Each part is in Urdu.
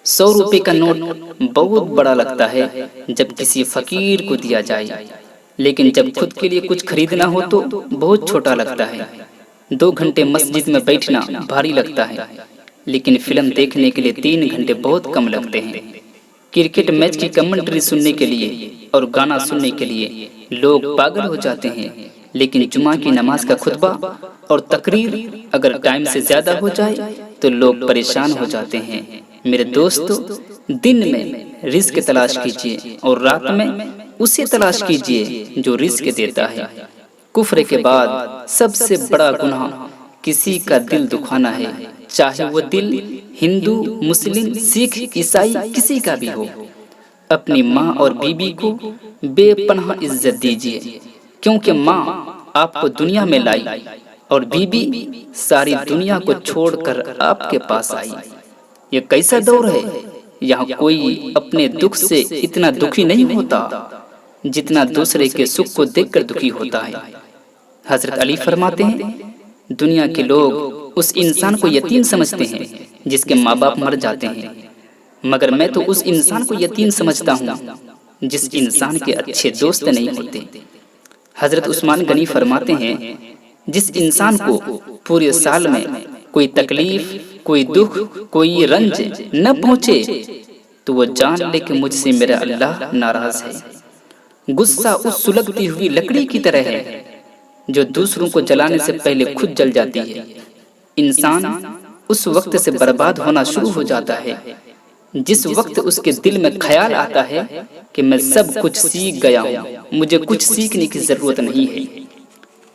100 روپے کا نوٹ بہت بڑا لگتا ہے جب کسی فقیر کو دیا جائے، لیکن جب خود کے لیے کچھ خریدنا ہو تو بہت چھوٹا لگتا ہے۔ 2 گھنٹے مسجد میں بیٹھنا بھاری لگتا ہے، لیکن فلم دیکھنے کے لیے 3 گھنٹے بہت کم لگتے ہیں۔ کرکٹ میچ کی کمنٹری سننے کے لیے اور گانا سننے کے لیے لوگ پاگل ہو جاتے ہیں، لیکن جمعہ کی نماز کا خطبہ اور تقریر اگر ٹائم سے زیادہ ہو جائے تو لوگ پریشان ہو جاتے ہیں۔ میرے دوستو، دن میں رزق تلاش کیجئے اور رات میں اسے تلاش کیجئے جو رزق دیتا ہے۔ کفر کے بعد سب سے بڑا گناہ کسی کا دل دکھانا ہے، چاہے وہ دل ہندو، مسلم، سکھ، عیسائی کسی کا بھی ہو۔ اپنی ماں اور بیوی کو بے پناہ عزت دیجئے، کیونکہ ماں آپ کو دنیا میں لائی اور بیوی ساری دنیا کو چھوڑ کر آپ کے پاس آئی۔ یہ کیسا دور ہے؟ یہاں کوئی اپنے دکھ سے اتنا دکھی نہیں ہوتا جتنا دوسرے کے سکھ کو دیکھ کر دکھی ہوتا ہے۔ حضرت علی فرماتے ہیں، دنیا کے لوگ اس انسان کو یتیم سمجھتے ہیں جس کے ماں باپ مر جاتے ہیں، مگر میں تو اس انسان کو یتیم سمجھتا ہوں جس انسان کے اچھے دوست نہیں ہوتے۔ حضرت عثمان غنی فرماتے ہیں، جس انسان کو پورے سال میں کوئی تکلیف، کوئی دکھ، کوئی رنج نہ پہنچے تو وہ جان لے کہ مجھ سے میرا اللہ ناراض ہے۔ غصہ اس سلگتی ہوئی لکڑی کی طرح ہے جو دوسروں کو جلانے سے پہلے خود جل جاتی ہے۔ انسان اس وقت سے برباد ہونا شروع ہو جاتا ہے جس وقت اس کے دل میں خیال آتا ہے کہ میں سب کچھ سیکھ گیا ہوں، مجھے کچھ سیکھنے کی ضرورت نہیں ہے۔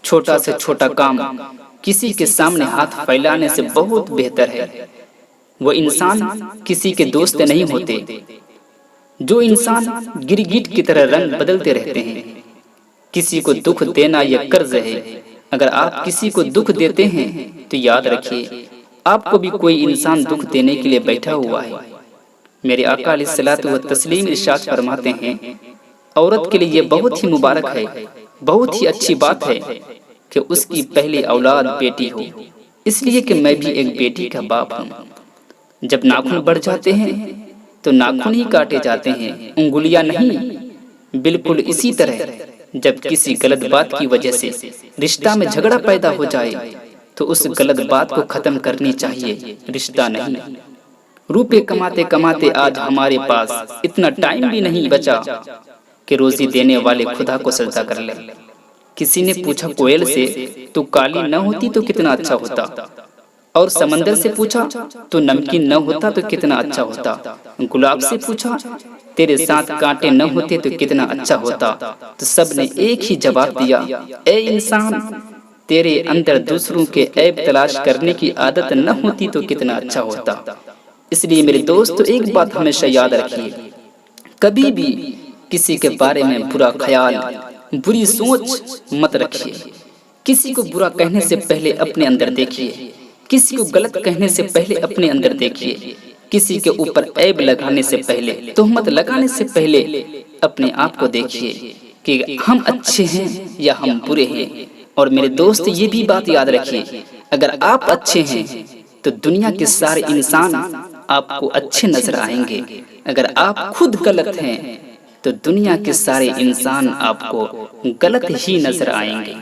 چھوٹا سے چھوٹا کام کسی کے سامنے ہاتھ پھیلانے سے بہت بہتر ہے۔ وہ انسان کسی کے دوست نہیں ہوتے۔ جو انسان گرگٹ کی طرح رنگ بدلتے رہتے ہیں۔ کسی کو دکھ دینا یہ قرض ہے۔ اگر آپ کسی کو دکھ دیتے ہیں تو یاد رکھیے آپ کو بھی کوئی انسان دکھ دینے کے لیے بیٹھا ہوا ہے۔ میرے آقا علیہ الصلوۃ والتسلیم ارشاد فرماتے ہیں، عورت کے لیے یہ بہت ہی مبارک ہے، بہت ہی اچھی بات ہے کہ اس کی پہلی اولاد بیٹی ہو، اس لیے کہ میں بھی ایک بیٹی کا باپ ہوں۔ جب ناخن بڑھ جاتے ہیں تو ناخن ہی کاٹے جاتے ہیں، انگلیاں نہیں۔ بالکل اسی طرح جب کسی غلط بات کی وجہ سے رشتہ میں جھگڑا پیدا ہو جائے تو اس غلط بات کو ختم کرنی چاہیے، رشتہ نہیں۔ روپے کماتے کماتے آج ہمارے پاس اتنا ٹائم بھی نہیں بچا کہ روزی دینے والے خدا کو سجدہ کر لیں۔ کسی نے پوچھا کوئل سے، تو کالی نہ ہوتی تو کتنا اچھا ہوتا، اور سمندر سے پوچھا تو نمکین نہ ہوتا تو کتنا اچھا ہوتا، گلاب سے پوچھا تیرے ساتھ کانٹے نہ ہوتے تو کتنا اچھا ہوتا، تو سب نے ایک ہی جواب دیا، اے انسان، تیرے اندر دوسروں کے عیب تلاش کرنے کی عادت نہ ہوتی تو کتنا اچھا ہوتا۔ اس لیے میرے دوست ایک بات ہمیشہ یاد رکھیے، کبھی بھی کسی کے بارے میں برا خیال، بری سوچ مت رکھیے۔ کسی کو برا کہنے سے پہلے اپنے اندر دیکھیے، کسی کو غلط کہنے سے پہلے اپنے اندر دیکھیے، کسی کے اوپر عیب لگانے سے پہلے، تہمت لگانے سے پہلے اپنے آپ کو دیکھیے کہ ہم اچھے ہیں یا ہم برے ہیں۔ اور میرے دوست یہ بھی بات یاد رکھیے، اگر آپ اچھے ہیں تو دنیا کے سارے انسان آپ کو اچھے نظر آئیں گے، اگر آپ خود غلط ہیں تو دنیا کے سارے انسان آپ کو غلط ہی نظر آئیں گے۔